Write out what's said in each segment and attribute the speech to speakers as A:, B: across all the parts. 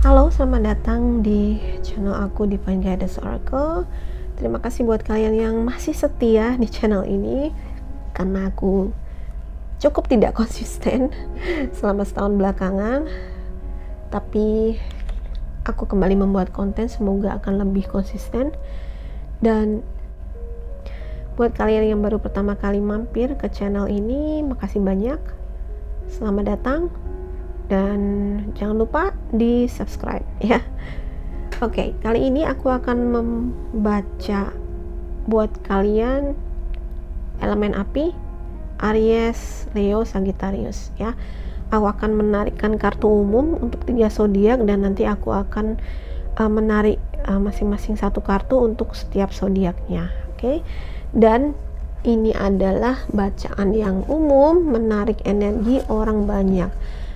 A: Halo, selamat datang di channel aku Divine Guidance Oracle. Terima kasih buat kalian yang masih setia di channel ini, karena aku cukup tidak konsisten selama setahun belakangan. Tapi aku kembali membuat konten, semoga akan lebih konsisten. Dan buat kalian yang baru pertama kali mampir ke channel ini, makasih banyak. Selamat datang. Dan jangan lupa di subscribe ya. Oke, kali ini aku akan membaca buat kalian elemen api, Aries, Leo, Sagittarius ya. Aku akan menarikkan kartu umum untuk 3 zodiak dan nanti aku akan menarik masing-masing satu kartu untuk setiap zodiaknya. Oke. Dan ini adalah bacaan yang umum, menarik energi orang banyak.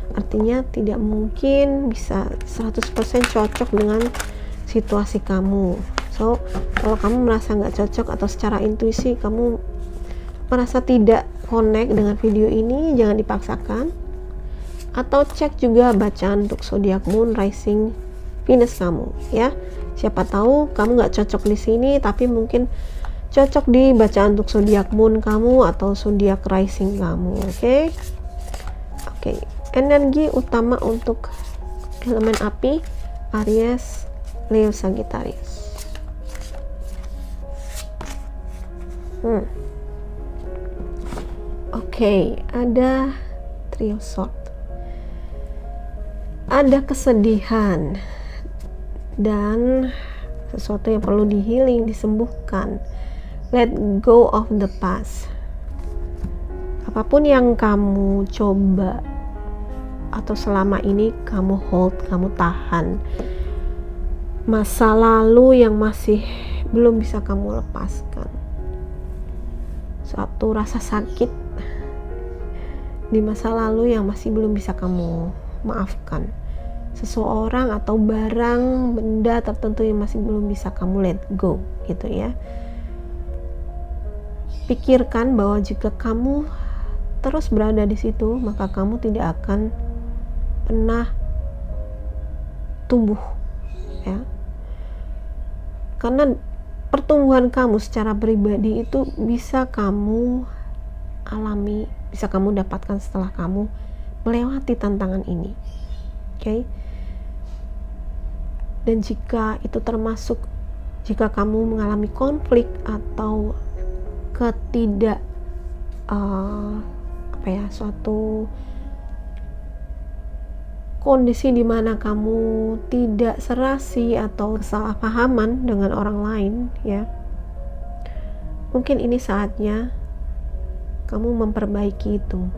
A: Artinya tidak mungkin bisa 100% cocok dengan situasi kamu. So, kalau kamu merasa nggak cocok atau secara intuisi kamu merasa tidak connect dengan video ini, jangan dipaksakan. Atau cek juga bacaan untuk zodiak moon, rising, Venus kamu ya. Siapa tahu kamu nggak cocok di sini, tapi mungkin cocok di bacaan untuk zodiak moon kamu atau zodiak rising kamu. Oke. Energi utama untuk elemen api, Aries, Leo, Sagittarius. Ada trio sword. Ada kesedihan dan sesuatu yang perlu di-healing, disembuhkan. Let go of the past. Apapun yang kamu coba atau selama ini kamu hold, kamu tahan, masa lalu yang masih belum bisa kamu lepaskan, suatu rasa sakit di masa lalu yang masih belum bisa kamu maafkan, seseorang atau barang, benda tertentu yang masih belum bisa kamu let go gitu ya. Pikirkan bahwa jika kamu terus berada di situ, maka kamu tidak akan pernah tumbuh ya, karena pertumbuhan kamu secara pribadi itu bisa kamu alami, bisa kamu dapatkan setelah kamu melewati tantangan ini. Oke. Dan jika itu termasuk jika kamu mengalami konflik atau suatu kondisi di mana kamu tidak serasi atau kesalahpahaman dengan orang lain ya, mungkin ini saatnya kamu memperbaiki itu,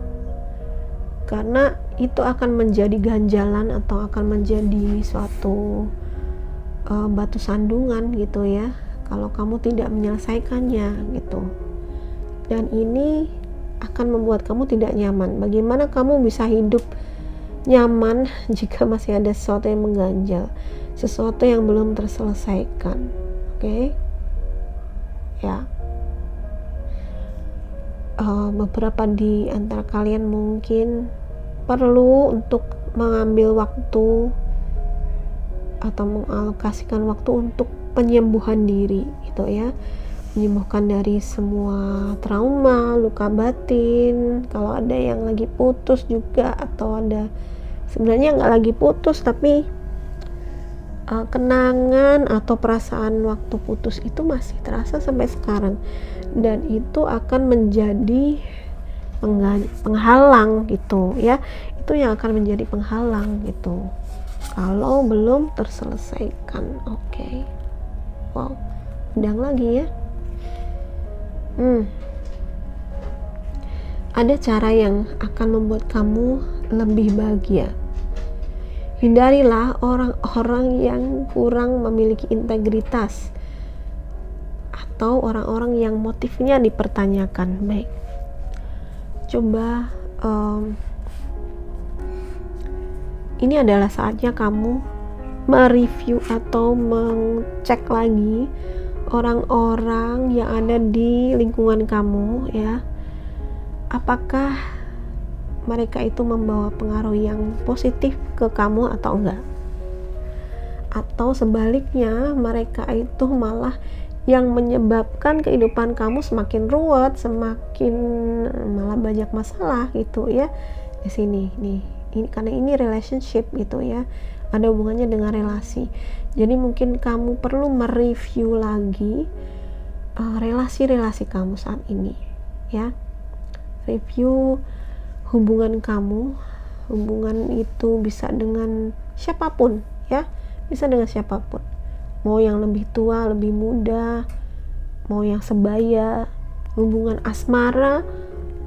A: karena itu akan menjadi ganjalan atau akan menjadi suatu batu sandungan gitu ya kalau kamu tidak menyelesaikannya gitu. Dan ini akan membuat kamu tidak nyaman. Bagaimana kamu bisa hidup nyaman jika masih ada sesuatu yang mengganjal, sesuatu yang belum terselesaikan? Oke. Ya. Beberapa di antara kalian mungkin perlu untuk mengambil waktu atau mengalokasikan waktu untuk penyembuhan diri gitu ya, menyembuhkan dari semua trauma, luka batin. Kalau ada yang lagi putus juga, atau ada sebenarnya nggak lagi putus tapi kenangan atau perasaan waktu putus itu masih terasa sampai sekarang, dan itu akan menjadi penghalang gitu ya. Itu yang akan menjadi penghalang gitu kalau belum terselesaikan. Oke. Wow, undang lagi ya. Ada cara yang akan membuat kamu lebih bahagia. Hindarilah orang-orang yang kurang memiliki integritas atau orang-orang yang motifnya dipertanyakan. Baik, coba ini adalah saatnya kamu mereview atau mengecek lagi orang-orang yang ada di lingkungan kamu ya, apakah mereka itu membawa pengaruh yang positif ke kamu atau enggak. atau sebaliknya mereka itu malah yang menyebabkan kehidupan kamu semakin ruwet, semakin malah banyak masalah gitu ya. Di sini nih, ini karena ini relationship gitu ya, ada hubungannya dengan relasi. Jadi mungkin kamu perlu mereview lagi relasi-relasi kamu saat ini ya. Review hubungan kamu. Hubungan itu bisa dengan siapapun ya, bisa dengan siapapun, mau yang lebih tua, lebih muda, mau yang sebaya, hubungan asmara,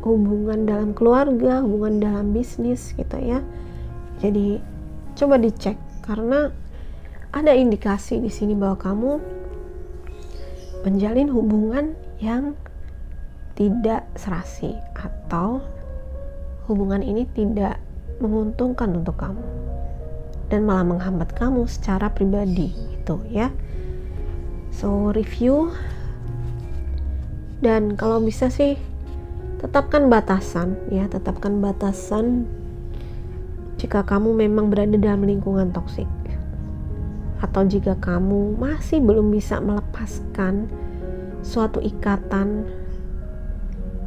A: hubungan dalam keluarga, hubungan dalam bisnis gitu ya. Jadi coba dicek, karena ada indikasi di sini bahwa kamu menjalin hubungan yang tidak serasi atau hubungan ini tidak menguntungkan untuk kamu dan malah menghambat kamu secara pribadi gitu ya. So review, dan kalau bisa sih tetapkan batasan ya, tetapkan batasan jika kamu memang berada dalam lingkungan toksik, atau jika kamu masih belum bisa melepaskan suatu ikatan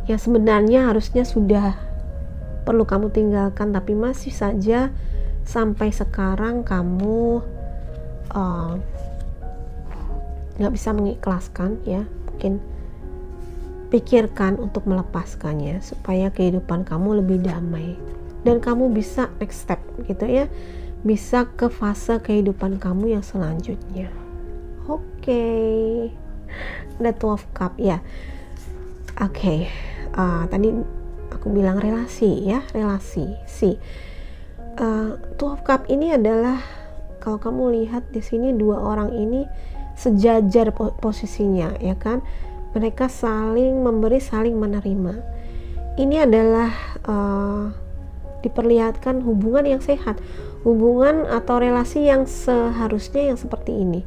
A: yang sebenarnya harusnya sudah perlu kamu tinggalkan, tapi masih saja sampai sekarang kamu nggak bisa mengikhlaskan ya. Mungkin pikirkan untuk melepaskannya supaya kehidupan kamu lebih damai dan kamu bisa next step gitu ya, bisa ke fase kehidupan kamu yang selanjutnya. Oke. Ada 12 cup ya. Oke. Tadi aku bilang relasi ya, relasi. 12 cup ini adalah, kalau kamu lihat di sini dua orang ini sejajar posisinya ya kan, mereka saling memberi, saling menerima. Ini adalah diperlihatkan hubungan yang sehat, hubungan atau relasi yang seharusnya yang seperti ini,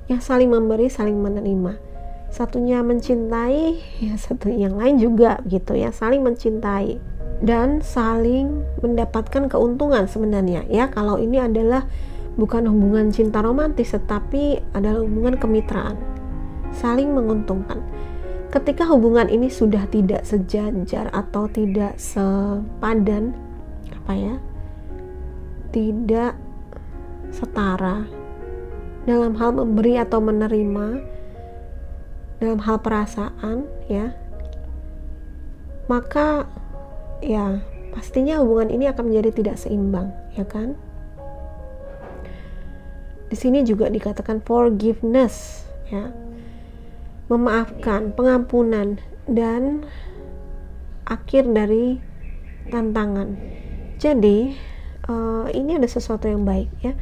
A: yang saling memberi, saling menerima. Satunya mencintai, ya satu yang lain juga gitu ya, saling mencintai dan saling mendapatkan keuntungan sebenarnya ya. Kalau ini adalah bukan hubungan cinta romantis, tetapi adalah hubungan kemitraan, saling menguntungkan. Ketika hubungan ini sudah tidak sejajar atau tidak sepadan, tidak setara dalam hal memberi atau menerima, dalam hal perasaan ya, maka ya pastinya hubungan ini akan menjadi tidak seimbang ya kan. Di sini juga dikatakan forgiveness ya, memaafkan, pengampunan, dan akhir dari tantangan. Jadi ini ada sesuatu yang baik ya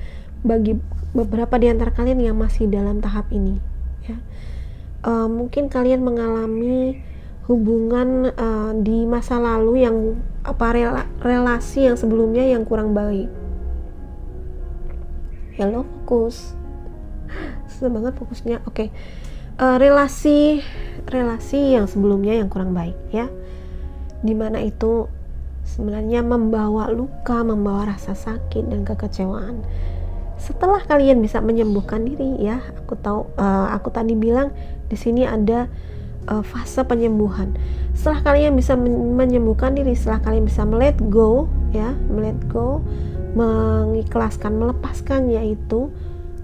A: bagi beberapa di antara kalian yang masih dalam tahap ini ya. Mungkin kalian mengalami hubungan di masa lalu yang relasi yang sebelumnya yang kurang baik. Hello, fokus. Susah banget fokusnya. Oke. Relasi yang sebelumnya yang kurang baik ya, dimana itu sebenarnya membawa luka, membawa rasa sakit dan kekecewaan. Setelah kalian bisa menyembuhkan diri ya, aku tadi bilang di sini ada fase penyembuhan. Setelah kalian bisa menyembuhkan diri, setelah kalian bisa let go ya, mengikhlaskan, melepaskannya, itu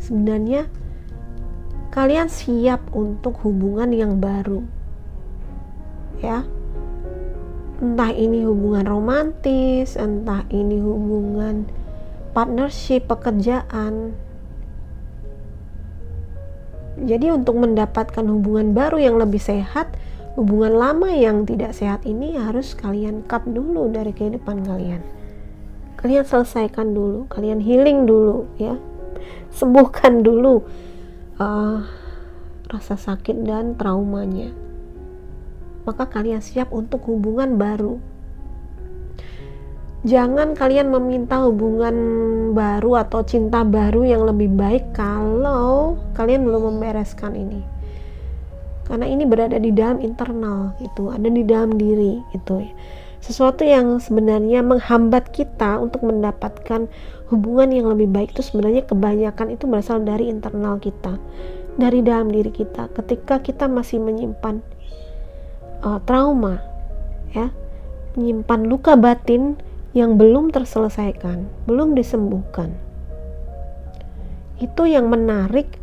A: sebenarnya kalian siap untuk hubungan yang baru ya. Entah ini hubungan romantis, entah ini hubungan partnership, pekerjaan. Jadi untuk mendapatkan hubungan baru yang lebih sehat, hubungan lama yang tidak sehat ini harus kalian cut dulu dari kehidupan kalian. Kalian selesaikan dulu, kalian healing dulu ya, sembuhkan dulu rasa sakit dan traumanya, maka kalian siap untuk hubungan baru. Jangan kalian meminta hubungan baru atau cinta baru yang lebih baik kalau kalian belum membereskan ini, karena ini berada di dalam internal gitu, ada di dalam diri gitu ya. sesuatu yang sebenarnya menghambat kita untuk mendapatkan hubungan yang lebih baik itu sebenarnya kebanyakan itu berasal dari internal kita, dari dalam diri kita. Ketika kita masih menyimpan trauma, ya, menyimpan luka batin yang belum terselesaikan, belum disembuhkan, itu yang menarik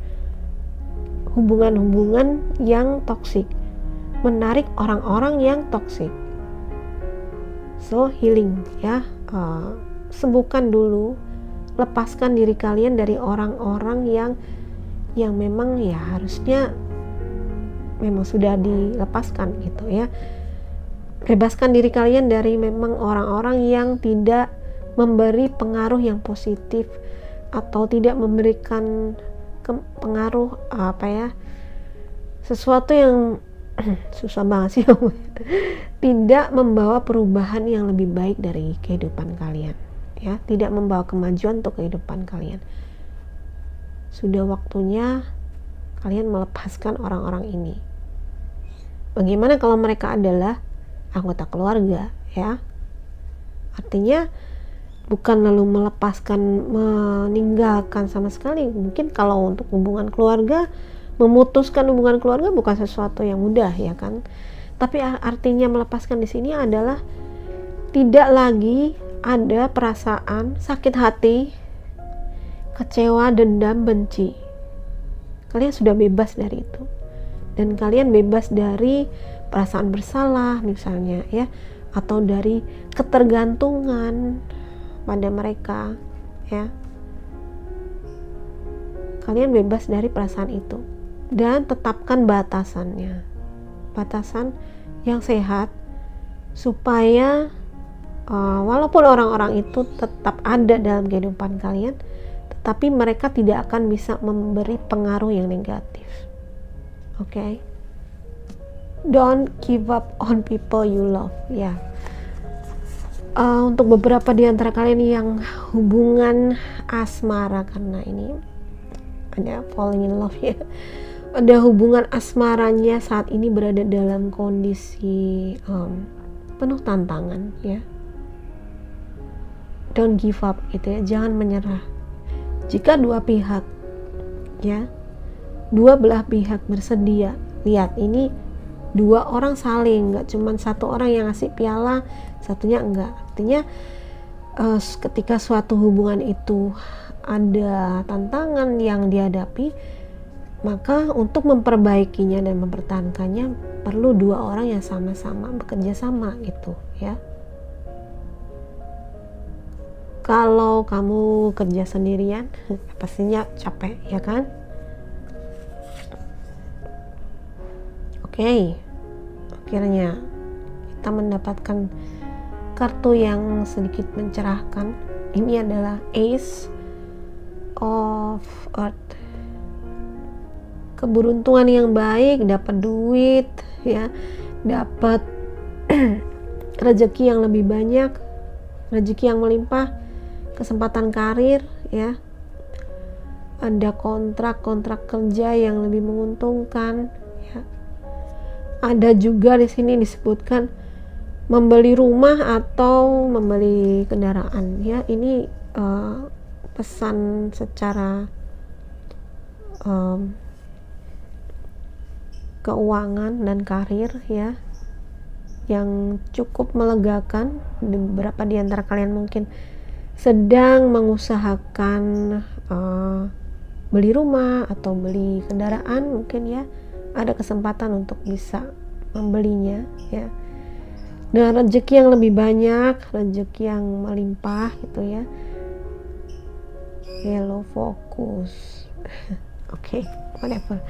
A: hubungan-hubungan yang toksik, menarik orang-orang yang toksik. So healing, ya, sembuhkan dulu, lepaskan diri kalian dari orang-orang yang memang ya harusnya memang sudah dilepaskan gitu ya. Bebaskan diri kalian dari memang orang-orang yang tidak memberi pengaruh yang positif atau tidak memberikan pengaruh sesuatu yang susah banget sih tidak membawa perubahan yang lebih baik dari kehidupan kalian, ya, tidak membawa kemajuan untuk kehidupan kalian. Sudah waktunya kalian melepaskan orang-orang ini. Bagaimana kalau mereka adalah anggota keluarga, ya? Artinya bukan lalu melepaskan, meninggalkan sama sekali. Mungkin kalau untuk hubungan keluarga, memutuskan hubungan keluarga bukan sesuatu yang mudah, ya kan? Tapi artinya melepaskan di sini adalah tidak lagi ada perasaan sakit hati, kecewa, dendam, benci. Kalian sudah bebas dari itu. Dan kalian bebas dari perasaan bersalah misalnya, ya, atau dari ketergantungan pada mereka, ya. Kalian bebas dari perasaan itu. Dan tetapkan batasannya, batasan yang sehat, supaya walaupun orang-orang itu tetap ada dalam kehidupan kalian, tetapi mereka tidak akan bisa memberi pengaruh yang negatif. Okay? Don't give up on people you love, ya. Untuk beberapa di antara kalian yang hubungan asmara, karena ini ada falling in love, ya, ada hubungan asmaranya saat ini berada dalam kondisi penuh tantangan, ya. Don't give up, gitu ya, jangan menyerah. Jika dua pihak, ya, dua belah pihak bersedia, lihat ini dua orang saling, nggak cuma satu orang yang ngasih piala, satunya enggak. Artinya ketika suatu hubungan itu ada tantangan yang dihadapi, maka untuk memperbaikinya dan mempertahankannya perlu dua orang yang sama-sama bekerja sama gitu, ya. Kalau kamu kerja sendirian pastinya capek, ya kan? Oke, akhirnya kita mendapatkan kartu yang sedikit mencerahkan. Ini adalah Ace of Earth. Keberuntungan yang baik, dapat duit, ya, dapat rezeki yang lebih banyak, rezeki yang melimpah, kesempatan karir, ya, ada kontrak kerja yang lebih menguntungkan, ya. Ada juga di sini disebutkan membeli rumah atau membeli kendaraan, ya. Ini pesan secara keuangan dan karir, ya, yang cukup melegakan. Beberapa di antara kalian mungkin sedang mengusahakan beli rumah atau beli kendaraan, mungkin, ya, ada kesempatan untuk bisa membelinya, ya, dengan rezeki yang lebih banyak, rezeki yang melimpah gitu, ya. Yellow focus. Oke, whatever.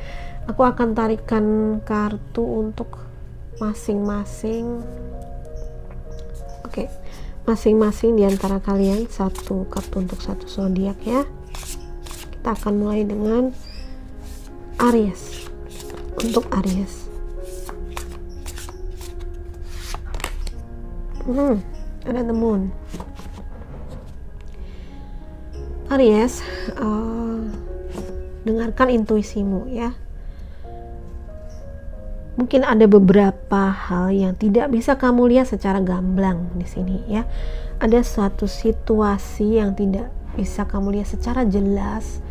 A: Aku akan tarikan kartu untuk masing-masing. Oke, masing-masing di antara kalian satu kartu untuk satu zodiak, ya. Kita akan mulai dengan Aries. Untuk Aries, ada the Moon. Aries, dengarkan intuisimu, ya. Mungkin ada beberapa hal yang tidak bisa kamu lihat secara gamblang di sini ya. Ada suatu situasi yang tidak bisa kamu lihat secara jelas,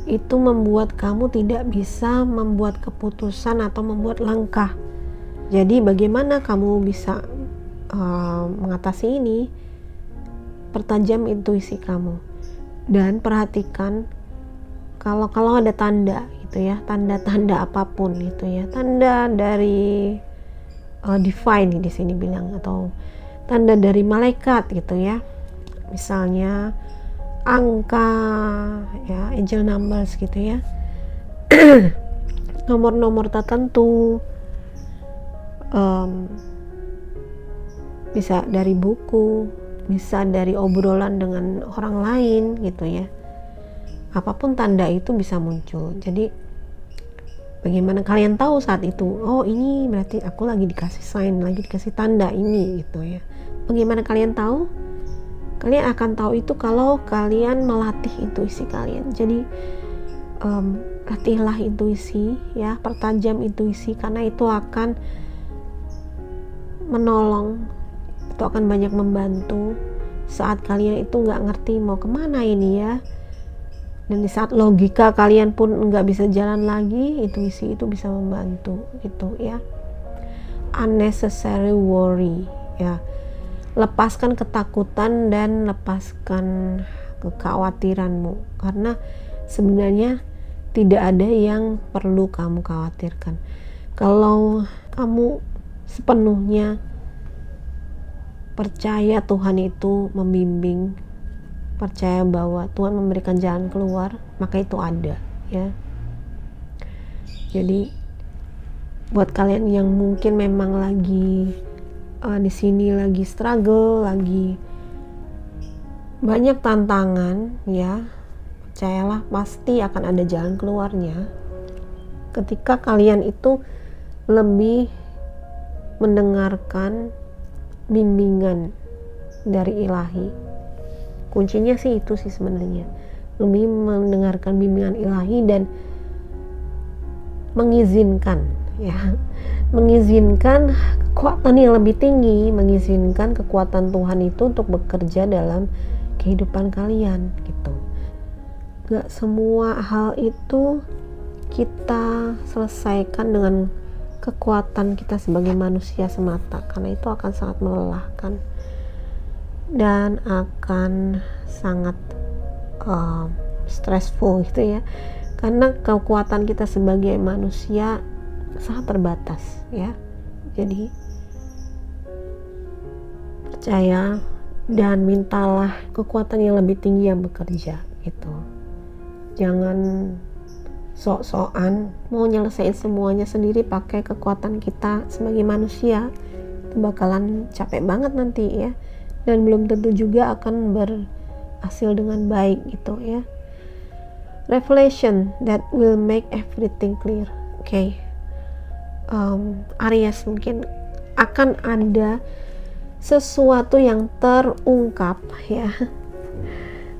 A: itu membuat kamu tidak bisa membuat keputusan atau membuat langkah. Jadi bagaimana kamu bisa mengatasi ini? Pertajam intuisi kamu dan perhatikan kalau ada tanda gitu ya, tanda-tanda apapun gitu ya, tanda dari divine di sini bilang, atau tanda dari malaikat gitu ya, misalnya angka ya, angel numbers gitu ya, nomor-nomor tertentu, bisa dari buku, bisa dari obrolan dengan orang lain gitu ya. Apapun tanda itu bisa muncul. Jadi bagaimana kalian tahu saat itu, oh ini berarti aku lagi dikasih sign, lagi dikasih tanda ini gitu ya. Bagaimana kalian tahu? Kalian akan tahu itu kalau kalian melatih intuisi kalian. Jadi latihlah intuisi ya, pertajam intuisi, karena itu akan menolong, itu akan banyak membantu saat kalian itu nggak ngerti mau kemana ini ya. Dan di saat logika kalian pun nggak bisa jalan lagi, intuisi itu bisa membantu gitu ya. Unnecessary worry ya, lepaskan ketakutan dan lepaskan kekhawatiranmu, karena sebenarnya tidak ada yang perlu kamu khawatirkan. Kalau kamu sepenuhnya percaya Tuhan itu membimbing, percaya bahwa Tuhan memberikan jalan keluar, maka itu ada ya. Jadi buat kalian yang mungkin memang lagi di sini lagi struggle, lagi banyak tantangan ya, percayalah pasti akan ada jalan keluarnya ketika kalian itu lebih mendengarkan bimbingan dari ilahi. Kuncinya sih itu sih sebenarnya, lebih mendengarkan bimbingan ilahi dan mengizinkan ya, mengizinkan kekuatan yang lebih tinggi, mengizinkan kekuatan Tuhan itu untuk bekerja dalam kehidupan kalian gitu. Gak semua hal itu kita selesaikan dengan kekuatan kita sebagai manusia semata, karena itu akan sangat melelahkan dan akan sangat stressful gitu ya, karena kekuatan kita sebagai manusia sangat terbatas ya. Jadi percaya dan mintalah kekuatan yang lebih tinggi yang bekerja gitu. Jangan sok-sokan mau nyelesain semuanya sendiri pakai kekuatan kita sebagai manusia, itu bakalan capek banget nanti ya, dan belum tentu juga akan berhasil dengan baik gitu ya. Revelation that will make everything clear. Okay. Aries, mungkin akan ada sesuatu yang terungkap ya,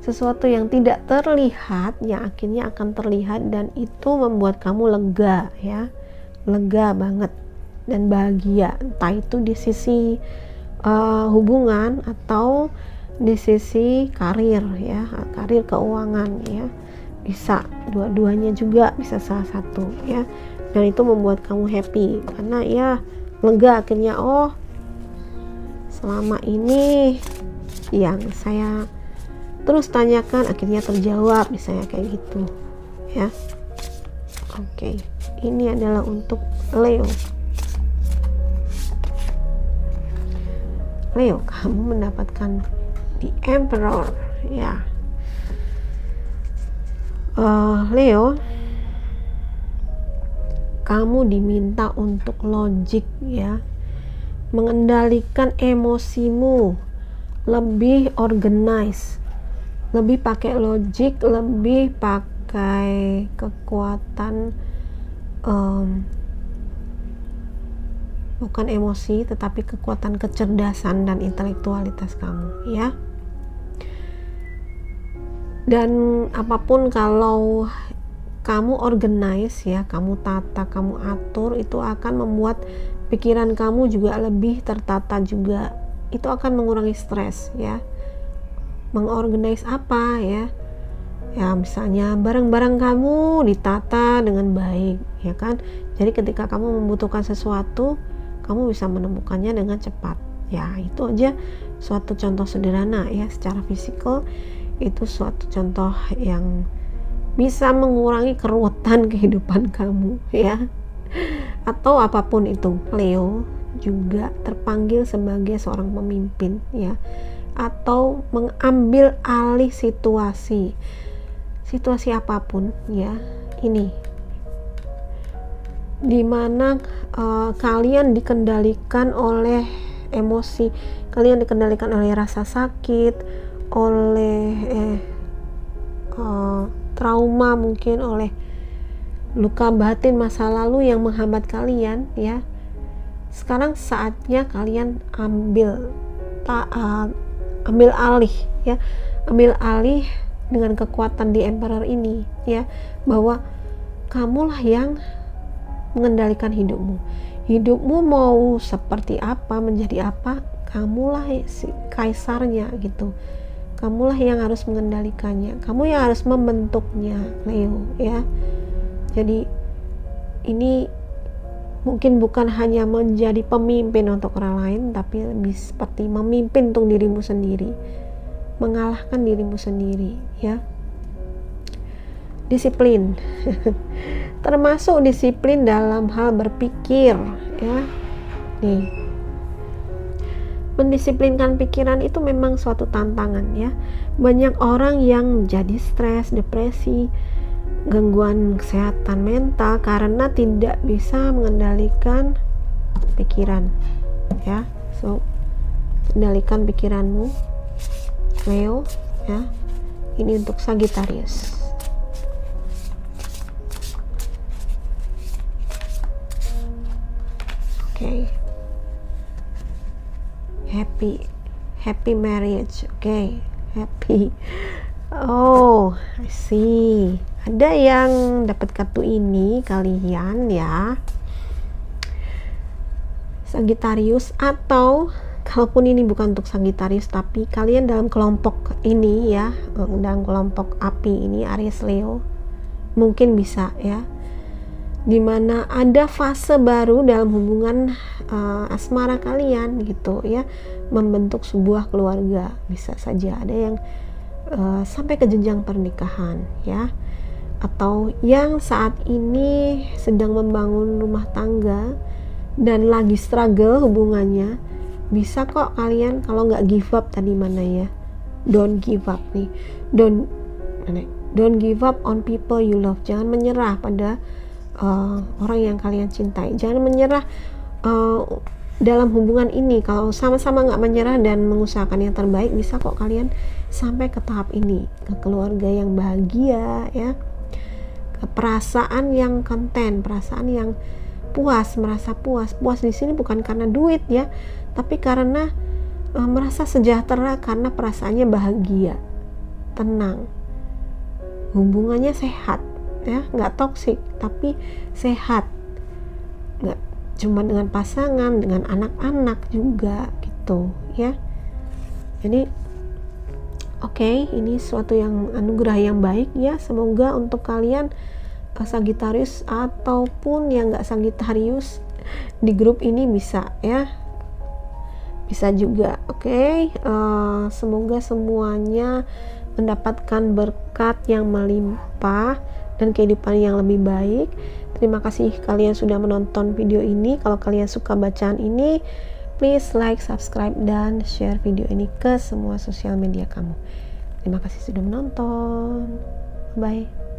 A: sesuatu yang tidak terlihat yang akhirnya akan terlihat, dan itu membuat kamu lega ya, lega banget dan bahagia, entah itu di sisi hubungan atau di sisi karir ya, karir, keuangan ya, bisa dua-duanya juga, bisa salah satu ya, dan itu membuat kamu happy karena ya lega akhirnya, oh selama ini yang saya terus tanyakan akhirnya terjawab, misalnya kayak gitu ya. Oke, ini adalah untuk Leo. Leo, kamu mendapatkan The Emperor ya. Leo, kamu diminta untuk logik ya, mengendalikan emosimu, lebih organize, lebih pakai logik, lebih pakai kekuatan, bukan emosi tetapi kekuatan kecerdasan dan intelektualitas kamu ya. Dan apapun kalau kamu organize ya, kamu tata, kamu atur, itu akan membuat pikiran kamu juga lebih tertata juga. Itu akan mengurangi stres ya. Mengorganize apa ya? Ya misalnya barang-barang kamu ditata dengan baik ya kan. Jadi ketika kamu membutuhkan sesuatu, kamu bisa menemukannya dengan cepat. Ya itu aja suatu contoh sederhana ya, secara fisikal itu suatu contoh yang bisa mengurangi keruwetan kehidupan kamu ya. Atau apapun itu, Leo juga terpanggil sebagai seorang pemimpin ya, atau mengambil alih situasi apapun ya. Ini dimana kalian dikendalikan oleh emosi, kalian dikendalikan oleh rasa sakit, oleh trauma, mungkin oleh luka batin masa lalu yang menghambat kalian ya. Sekarang saatnya kalian ambil alih ya, ambil alih dengan kekuatan di Emperor ini ya, bahwa kamulah yang mengendalikan hidupmu mau seperti apa, menjadi apa, kamulah si kaisarnya gitu. Kamulah yang harus mengendalikannya, kamu yang harus membentuknya, Leo ya. Jadi ini mungkin bukan hanya menjadi pemimpin untuk orang lain, tapi lebih seperti memimpin untuk dirimu sendiri, mengalahkan dirimu sendiri ya. Disiplin termasuk disiplin dalam hal berpikir ya. Nih, mendisiplinkan pikiran itu memang suatu tantangan ya. Banyak orang yang jadi stres, depresi, gangguan kesehatan mental karena tidak bisa mengendalikan pikiran ya. So, kendalikan pikiranmu, Leo ya. Ini untuk Sagittarius. Oke. Happy marriage. Oke. Happy. Oh, I see. Ada yang dapat kartu ini kalian ya, Sagittarius, atau kalaupun ini bukan untuk Sagittarius tapi kalian dalam kelompok ini ya, dalam kelompok api ini, Aries, Leo, mungkin bisa ya, dimana ada fase baru dalam hubungan asmara kalian gitu ya, membentuk sebuah keluarga. Bisa saja ada yang sampai ke jenjang pernikahan ya, atau yang saat ini sedang membangun rumah tangga dan lagi struggle hubungannya. Bisa kok kalian, kalau nggak give up tadi mana ya, don't give up nih, don't give up on people you love. Jangan menyerah pada orang yang kalian cintai. Jangan menyerah dalam hubungan ini. Kalau sama-sama nggak menyerah dan mengusahakan yang terbaik, bisa kok kalian sampai ke tahap ini, ke keluarga yang bahagia ya, ke perasaan yang konten, perasaan yang puas, merasa puas di sini bukan karena duit ya, tapi karena merasa sejahtera, karena perasaannya bahagia, tenang, hubungannya sehat ya, nggak toksik tapi sehat, nggak cuma dengan pasangan, dengan anak-anak juga gitu ya. Jadi oke, ini suatu yang anugerah yang baik ya. Semoga untuk kalian Sagittarius ataupun yang nggak Sagittarius di grup ini bisa ya, bisa juga. Oke, semoga semuanya mendapatkan berkat yang melimpah dan kehidupan yang lebih baik. Terima kasih kalian sudah menonton video ini. Kalau kalian suka bacaan ini, please like, subscribe, dan share video ini ke semua sosial media kamu. Terima kasih sudah menonton. Bye.